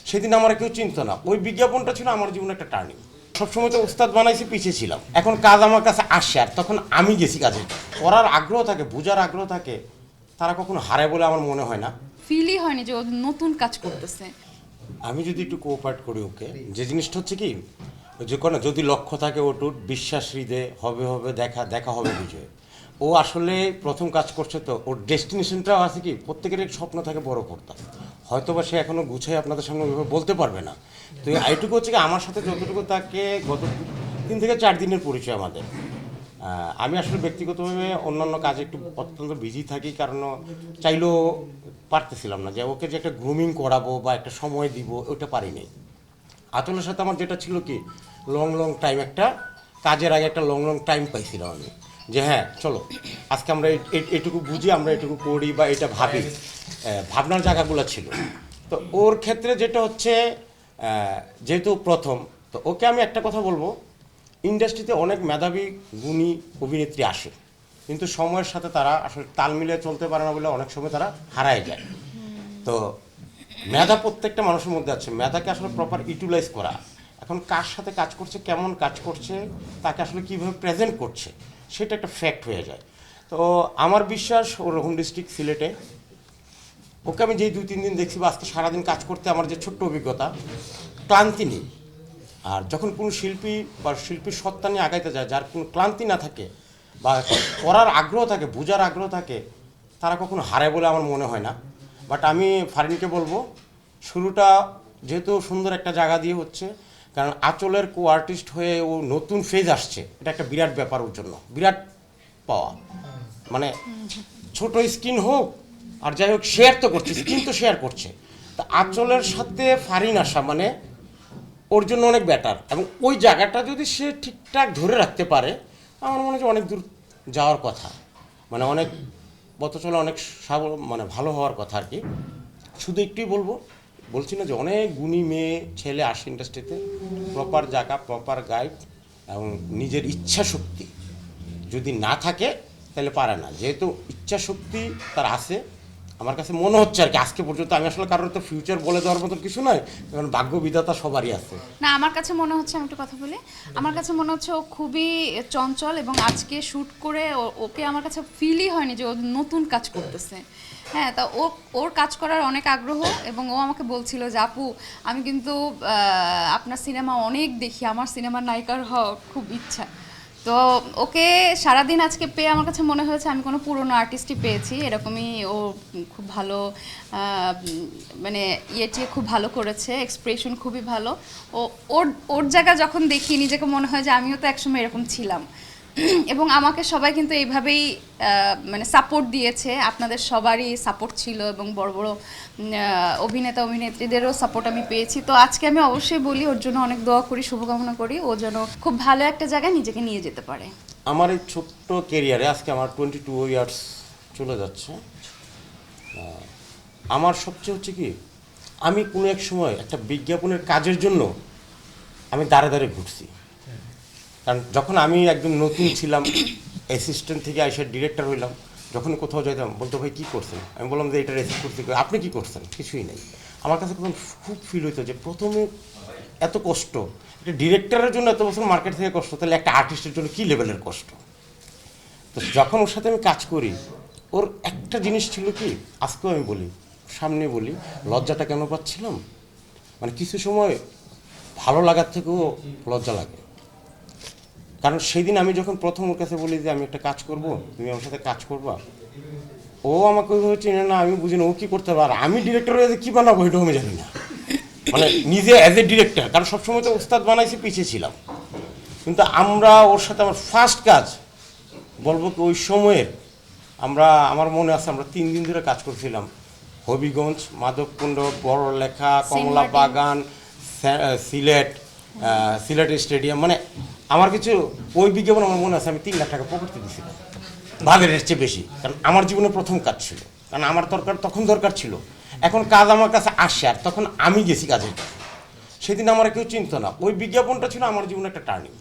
সেদিন আমার কেউ চিনতো না। ওই বিজ্ঞাপনটা ছিল আমার জীবনে একটা টার্নিং। সবসময় তো উস্তাদ বানাইছি, পিছিয়ে ছিলাম। এখন কাজ আমার কাছে আসে, আর তখন আমি গেছি কাজে। করার আগ্রহ থাকে, বোঝার আগ্রহ থাকে, তারা কখনো হারায় বলে আমার মনে হয় না। ফিলই হয়নি যে ও নতুন কাজ করতেছে। আমি যদি একটু কোঅপারেট করি ওকে, যে জিনিসটা হচ্ছে কি, যে কোনো যদি লক্ষ্য থাকে ওটুর বিশ্বাস হৃদয়ে হবে হবে দেখা দেখা হবে বিজয়। ও আসলে প্রথম কাজ করছে, তো ওর ডেস্টিনেশনটাও আছে কি, প্রত্যেকের এক স্বপ্ন থাকে বড় করতে। হয়তো বা সে এখনও গুছাই আপনাদের সামনে ওইভাবে বলতে পারবে না। তো এইটুকু হচ্ছে কি, আমার সাথে যতটুকু তাকে গত 3 থেকে 4 দিনের পরিচয় আমাদের। আমি আসলে ব্যক্তিগতভাবে অন্যান্য কাজে একটু অত্যন্ত বিজি থাকি, কারণ চাইলেও পারতেছিলাম না যে ওকে যে একটা গ্রুমিং করাবো বা একটা সময় দিব, ওটা পারিনি। আতলের সাথে আমার যেটা ছিল কি, লং টাইম, একটা কাজের আগে একটা লং টাইম পাইছিলাম আমি, যে হ্যাঁ চলো আজকে আমরা এটুকু বুঝি, আমরা এটুকু করি বা এটা ভাবি। ভাবনার জায়গাগুলো ছিল। তো ওর ক্ষেত্রে যেটা হচ্ছে, যেহেতু প্রথম, তো ওকে আমি একটা কথা বলবো, ইন্ডাস্ট্রিতে অনেক মেধাবী গুণী অভিনেত্রী আসে, কিন্তু সময়ের সাথে তারা আসলে তাল মিলিয়ে চলতে পারে না বলে অনেক সময় তারা হারায় যায়। তো মেধা প্রত্যেকটা মানুষের মধ্যে আছে, মেধাকে আসলে প্রপার ইউটিলাইজ করা। এখন কার সাথে কাজ করছে, কেমন কাজ করছে, তাকে আসলে কীভাবে প্রেজেন্ট করছে, সেটা একটা ফ্যাক্ট হয়ে যায়। তো আমার বিশ্বাস ওর হোম ডিস্ট্রিক্ট সিলেটে, ওকে আমি যেই 2-3 দিন দেখছি বা আজকে সারাদিন কাজ করতে আমার যে ছোট্ট অভিজ্ঞতা, ক্লান্তি নেই। আর যখন কোনো শিল্পী বা শিল্পীর সত্তা নিয়ে আগাইতে যায়, যার কোনো ক্লান্তি না থাকে বা করার আগ্রহ থাকে, বোঝার আগ্রহ থাকে, তারা কখনো হারায় বলে আমার মনে হয় না। বাট আমি ফারিনকে বলবো, শুরুটা যেহেতু সুন্দর একটা জায়গা দিয়ে হচ্ছে, কারণ আঁচলের কো আর্টিস্ট হয়ে ও নতুন ফেজ আসছে, এটা একটা বিরাট ব্যাপার ওর জন্য, বিরাট পাওয়া। মানে ছোট স্ক্রিন হোক আর যাই হোক, শেয়ার তো করছে, স্ক্রিন তো শেয়ার করছে। তা আঁচলের সাথে ফারিন আসা মানে ওর জন্য অনেক বেটার, এবং ওই জায়গাটা যদি সে ঠিকঠাক ধরে রাখতে পারে, আমার মনে হয় অনেক দূর যাওয়ার কথা, মানে অনেক পথ চলে অনেক মানে ভালো হওয়ার কথা আর কি। শুধু একটুই বলবো, বলছি না যে অনেক গুণী মেয়ে ছেলে আসে ইন্ডাস্ট্রিতে, প্রপার জায়গা, প্রপার গাইড এবং নিজের ইচ্ছা শক্তি যদি না থাকে তাহলে পারে না। যেহেতু ইচ্ছা শক্তি তার আছে, আমার কাছে মনে হচ্ছে আর কি, আজকে পর্যন্ত আমি আসলে কারোর তো ফিউচার বলে দেওয়ার মতন কিছু নয়, কারণ ভাগ্য বিধাতা সবারই আছে। না, আমার কাছে মনে হচ্ছে, আমি একটু কথা বলি, আমার কাছে মনে হচ্ছে ও খুবই চঞ্চল, এবং আজকে শ্যুট করে ওকে আমার কাছে ফিলই হয়নি যে ও নতুন কাজ করতেছে। হ্যাঁ, তা ওর কাজ করার অনেক আগ্রহ, এবং ও আমাকে বলছিল যে আপু, আমি কিন্তু আপনার সিনেমা অনেক দেখি, আমার সিনেমার নায়িকার হওয়ার খুব ইচ্ছা। তো ওকে সারাদিন আজকে পেয়ে আমার কাছে মনে হয়েছে আমি কোনো পুরনো আর্টিস্টই পেয়েছি। এরকমই ও খুব ভালো, মানে ইয়েটি খুব ভালো করেছে, এক্সপ্রেশন খুবই ভালো। ও ওর ওর জায়গা যখন দেখি নিজেকে মনে হয় যে আমিও তো একসময় এরকম ছিলাম। এবং আমাকে সবাই কিন্তু এইভাবেই মানে সাপোর্ট দিয়েছে, আপনাদের সবারই সাপোর্ট ছিল, এবং বড় বড় অভিনেতা অভিনেত্রীদেরও সাপোর্ট আমি পেয়েছি। তো আজকে আমি অবশ্যই বলি ওর জন্য অনেক দোয়া করি, শুভকামনা করি, ও যেন খুব ভালো একটা জায়গায় নিজেকে নিয়ে যেতে পারে। আমার এই ছোট্ট কেরিয়ারে আজকে আমার 22 ইয়ার্স চলে যাচ্ছে। আমার সবচেয়ে হচ্ছে কি, আমি কোনো এক সময় একটা বিজ্ঞাপনের কাজের জন্য আমি দাঁড়ে দাঁড়ে ঘুরছি। কারণ যখন আমি একদম নতুন ছিলাম, অ্যাসিস্ট্যান্ট থেকে এসে ডিরেক্টর হইলাম, যখন কোথাও যাইতাম বলতো ভাই কী করছেন, আমি বললাম যে এটা রেসিভ করছি, আপনি কী করছেন, কিছুই নেই। আমার কাছে তখন খুব ফিল হইতো যে প্রথমে এত কষ্ট, একটা ডিরেক্টরের জন্য এত বছর মার্কেট থেকে কষ্ট, তাহলে একটা আর্টিস্টের জন্য কী লেভেলের কষ্ট। তো যখন ওর সাথে আমি কাজ করি, ওর একটা জিনিস ছিল কি, আজকেও আমি বলি, সামনে বলি, লজ্জাটা কেন পাচ্ছিলাম, মানে কিছু সময় ভালো লাগার থেকেও লজ্জা লাগে। কারণ সেদিন আমি যখন প্রথম ওর কাছে বলি যে আমি একটা কাজ করব, তুমি আমার সাথে কাজ করবা, ও আমাকে ওইভাবে চিনে না, আমি বুঝি না ও কী করতে পারে, আমি ডিরেক্টর হয়ে কী বানাবো এটাও আমি জানি না, মানে নিজে অ্যাজ এ ডিরেক্টর, কারণ সবসময় তো ওস্তাদ বানাইছি, পিছিয়ে ছিলাম। কিন্তু আমরা ওর সাথে আমার ফার্স্ট কাজ বলবো কি, ওই সময়ের আমার মনে আছে আমরা 3 দিন ধরে কাজ করছিলাম, হবিগঞ্জ, মাধবকুণ্ড, বড়লেখা, কমলা বাগান, সিলেট স্টেডিয়াম, মানে আমার কিছু ওই বিজ্ঞাপন আমার মনে আছে আমি 3 লাখ টাকা পকেটে দিয়েছিলাম, ভাগের চেয়ে বেশি, কারণ আমার জীবনে প্রথম কাজ ছিল, কারণ আমার তখন দরকার ছিল। এখন কাজ আমার কাছে আসে, আর তখন আমি গেছি কাজে। সেদিন আমার কেউ চিনতো না, ওই বিজ্ঞাপনটা ছিল আমার জীবনে একটা টার্নিং।